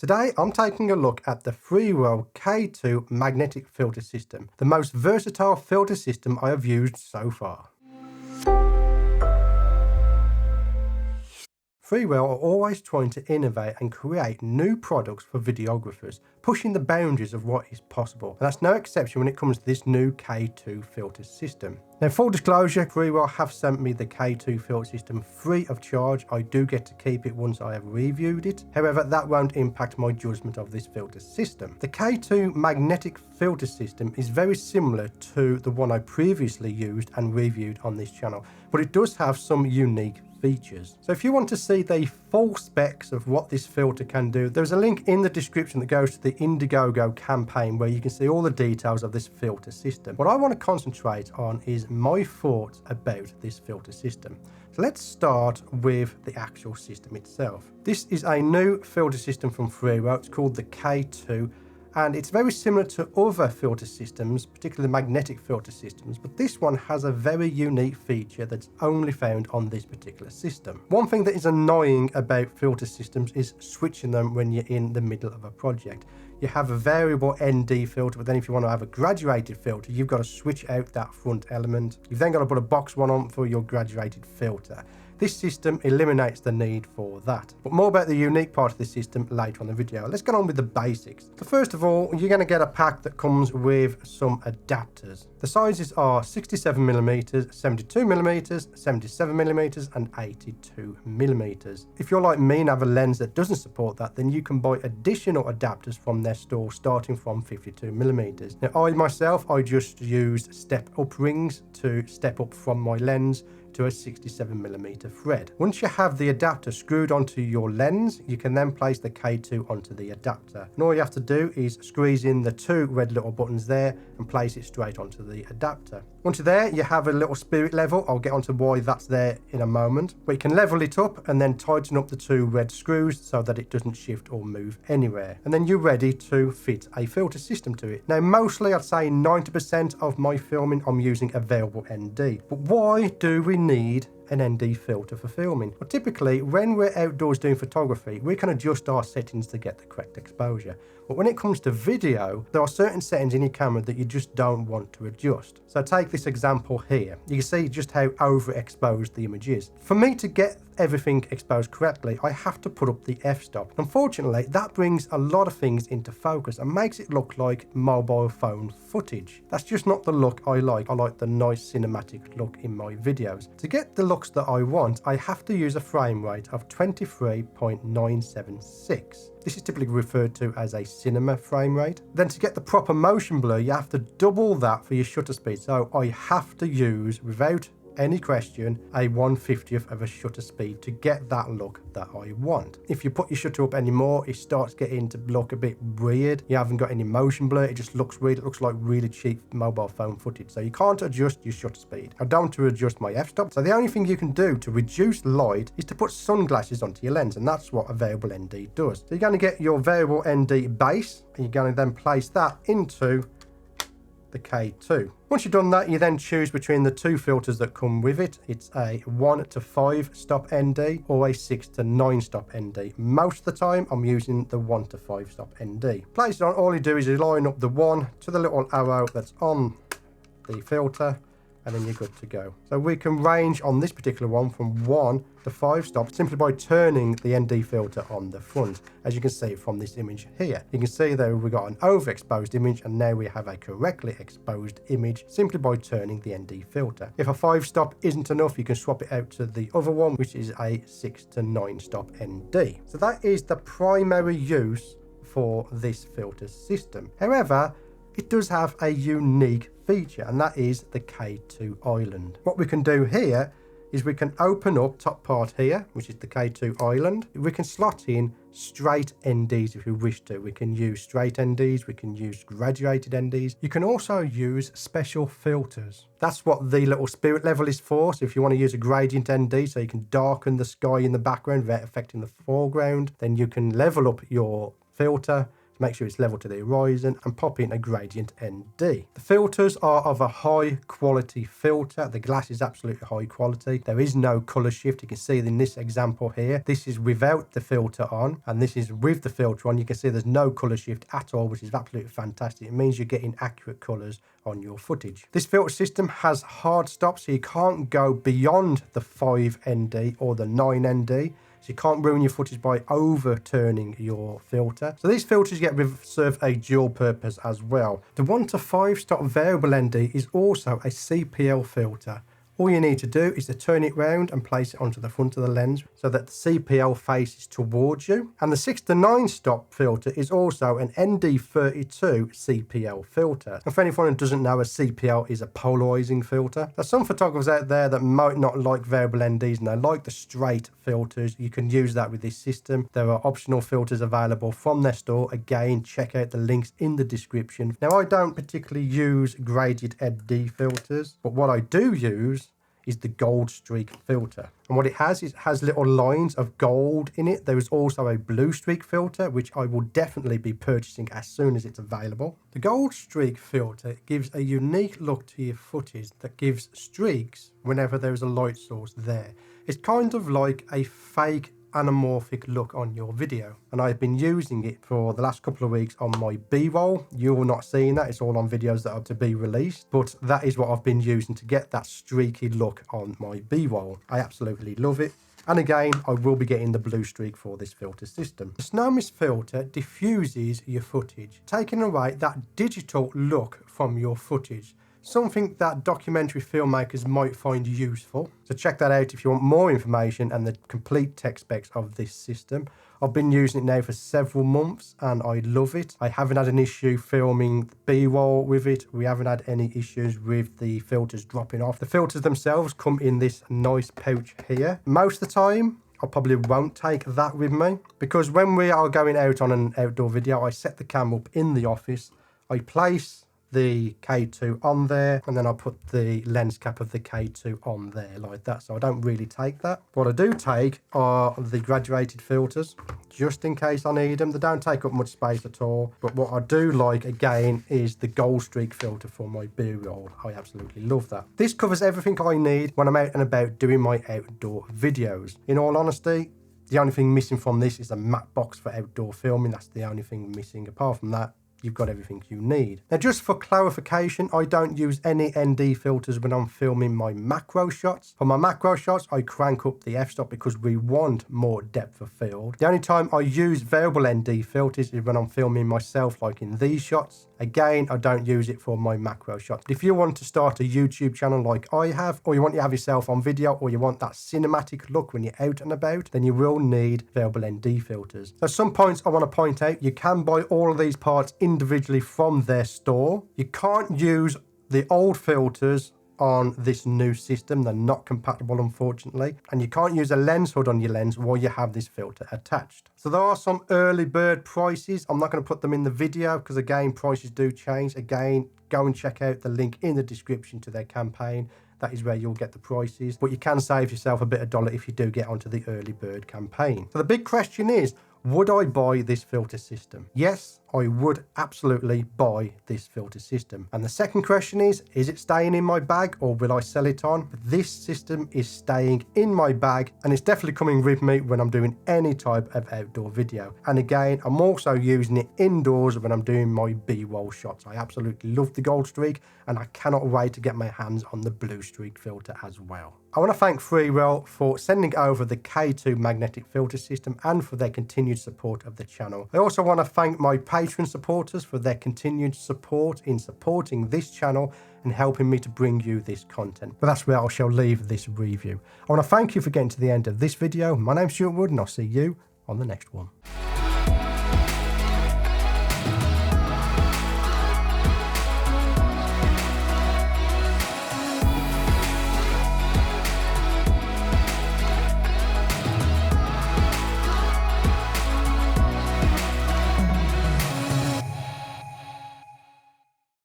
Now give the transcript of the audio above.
Today I'm taking a look at the Freewell K2 magnetic filter system, the most versatile filter system I have used so far. Freewell are always trying to innovate and create new products for videographers, pushing the boundaries of what is possible. And that's no exception when it comes to this new K2 filter system. Now, full disclosure, Freewell have sent me the K2 filter system free of charge. I do get to keep it once I have reviewed it. However, that won't impact my judgment of this filter system. The K2 magnetic filter system is very similar to the one I previously used and reviewed on this channel, but it does have some unique features. So if you want to see the full specs of what this filter can do, there's a link in the description that goes to the Indiegogo campaign where you can see all the details of this filter system. What I want to concentrate on is my thoughts about this filter system. So let's start with the actual system itself. This is a new filter system from Freewell. It's called the K2. And it's very similar to other filter systems, particularly magnetic filter systems, but this one has a very unique feature that's only found on this particular system. One thing that is annoying about filter systems is switching them when you're in the middle of a project. You have a variable ND filter, but then if you want to have a graduated filter, you've got to switch out that front element. You've then got to put a box one on for your graduated filter. This system eliminates the need for that. But more about the unique part of the system later on in the video. Let's get on with the basics. So first of all, you're going to get a pack that comes with some adapters. The sizes are 67mm, 72mm, 77mm and 82mm. If you're like me and have a lens that doesn't support that, then you can buy additional adapters from their store starting from 52mm. Now I just used step up rings to step up from my lens to a 67mm thread. Once you have the adapter screwed onto your lens, you can then place the K2 onto the adapter. And all you have to do is squeeze in the two red little buttons there and place it straight onto the adapter. Once you're there, you have a little spirit level. I'll get onto why that's there in a moment. But you can level it up and then tighten up the two red screws so that it doesn't shift or move anywhere. And then you're ready to fit a filter system to it. Now, mostly I'd say 90% of my filming, I'm using a variable ND. But why do we need an ND filter for filming? Well, typically when we're outdoors doing photography, we can adjust our settings to get the correct exposure. But when it comes to video, there are certain settings in your camera that you just don't want to adjust. So take this example here. You can see just how overexposed the image is. For me to get everything exposed correctly, I have to put up the f-stop. Unfortunately, that brings a lot of things into focus and makes it look like mobile phone footage. That's just not the look I like. I like the nice cinematic look in my videos. To get the looks that I want, I have to use a frame rate of 23.976. This is typically referred to as a cinema frame rate. Then to get the proper motion blur, you have to double that for your shutter speed. So I have to use, without any question, a 1/50th of a shutter speed to get that look that I want. If you put your shutter up anymore, it starts getting to look a bit weird. You haven't got any motion blur. It just looks weird. It looks like really cheap mobile phone footage. So you can't adjust your shutter speed. I don't want to adjust my f-stop. So the only thing you can do to reduce light is to put sunglasses onto your lens, and that's what a variable ND does. So you're going to get your variable ND base, and you're going to then place that into the K2. Once you've done that, you then choose between the two filters that come with it. It's a 1 to 5 stop ND or a 6 to 9 stop ND. Most of the time, I'm using the 1 to 5 stop ND. Place it on, all you do is you line up the 1 to the little arrow that's on the filter, and then you're good to go. So we can range on this particular one from 1 to 5 stops simply by turning the ND filter on the front, as you can see from this image here. You can see that we've got an overexposed image, and now we have a correctly exposed image simply by turning the ND filter. If a 5 stop isn't enough, you can swap it out to the other one, which is a 6 to 9 stop ND. So that is the primary use for this filter system. However, it does have a unique feature, and that is the K2 island. What we can do here is we can open up top part here, which is the K2 island. We can slot in straight NDs if we wish to. We can use straight NDs, we can use graduated NDs. You can also use special filters. That's what the little spirit level is for. So if you want to use a gradient ND so you can darken the sky in the background without affecting the foreground, then you can level up your filter to make sure it's level to the horizon, and pop in a gradient ND. The filters are of a high quality filter. The glass is absolutely high quality. There is no color shift. You can see in this example here, this is without the filter on, and this is with the filter on. You can see there's no color shift at all, which is absolutely fantastic. It means you're getting accurate colors on your footage. This filter system has hard stops, so you can't go beyond the 5 ND or the 9 ND. So you can't ruin your footage by overturning your filter. So these filters serve a dual purpose as well. The 1 to 5 stop variable ND is also a CPL filter. All you need to do is to turn it round and place it onto the front of the lens so that the CPL faces towards you. And the 6 to 9 stop filter is also an ND32 CPL filter. And for anyone who doesn't know, a CPL is a polarizing filter. There's some photographers out there that might not like variable NDs and they like the straight filters. You can use that with this system. There are optional filters available from their store. Again, check out the links in the description. Now, I don't particularly use gradient ND filters, but what I do use is the gold streak filter. And what it has is little lines of gold in it. There is also a blue streak filter, which I will definitely be purchasing as soon as it's available. The gold streak filter gives a unique look to your footage that gives streaks whenever there is a light source there. It's kind of like a fake anamorphic look on your video, and I've been using it for the last couple of weeks on my B-roll. You're not seeing that, it's all on videos that are to be released, but that is what I've been using to get that streaky look on my B-roll. I absolutely love it. And again, I will be getting the blue streak for this filter system. The snow mist filter diffuses your footage, taking away that digital look from your footage. Something that documentary filmmakers might find useful. So check that out if you want more information and the complete tech specs of this system. I've been using it now for several months and I love it. I haven't had an issue filming B-roll with it. We haven't had any issues with the filters dropping off. The filters themselves come in this nice pouch here. Most of the time, I probably won't take that with me because when we are going out on an outdoor video, I set the cam up in the office. I place the K2 on there and then I put the lens cap of the K2 on there like that, so I don't really take that. What I do take are the graduated filters just in case I need them. They don't take up much space at all, but what I do like again is the gold streak filter for my B-roll. I absolutely love that. This covers everything I need when I'm out and about doing my outdoor videos. In all honesty, the only thing missing from this is a matte box for outdoor filming. That's the only thing missing. Apart from that, you've got everything you need. Now, just for clarification, I don't use any ND filters when I'm filming my macro shots. For my macro shots, I crank up the f-stop because we want more depth of field. The only time I use variable ND filters is when I'm filming myself, like in these shots. Again, I don't use it for my macro shots. But if you want to start a YouTube channel like I have, or you want to have yourself on video, or you want that cinematic look when you're out and about, then you will need variable ND filters. So some points I want to point out: you can buy all of these parts individually from their store. You can't use the old filters on this new system. They're not compatible, unfortunately, and you can't use a lens hood on your lens while you have this filter attached. So there are some early bird prices. I'm not going to put them in the video because again, prices do change. Again, go and check out the link in the description to their campaign. That is where you'll get the prices, but you can save yourself a bit of dollar if you do get onto the early bird campaign. So the big question is, would I buy this filter system? Yes, I would absolutely buy this filter system. And the second question is it staying in my bag or will I sell it on? This system is staying in my bag and it's definitely coming with me when I'm doing any type of outdoor video. And again, I'm also using it indoors when I'm doing my B-roll shots. I absolutely love the gold streak and I cannot wait to get my hands on the blue streak filter as well. I want to thank Freewell for sending over the K2 magnetic filter system and for their continued support of the channel. I also want to thank my Patreon supporters for their continued support in supporting this channel and helping me to bring you this content. But that's where I shall leave this review. I want to thank you for getting to the end of this video. My name's Stuart Wood and I'll see you on the next one.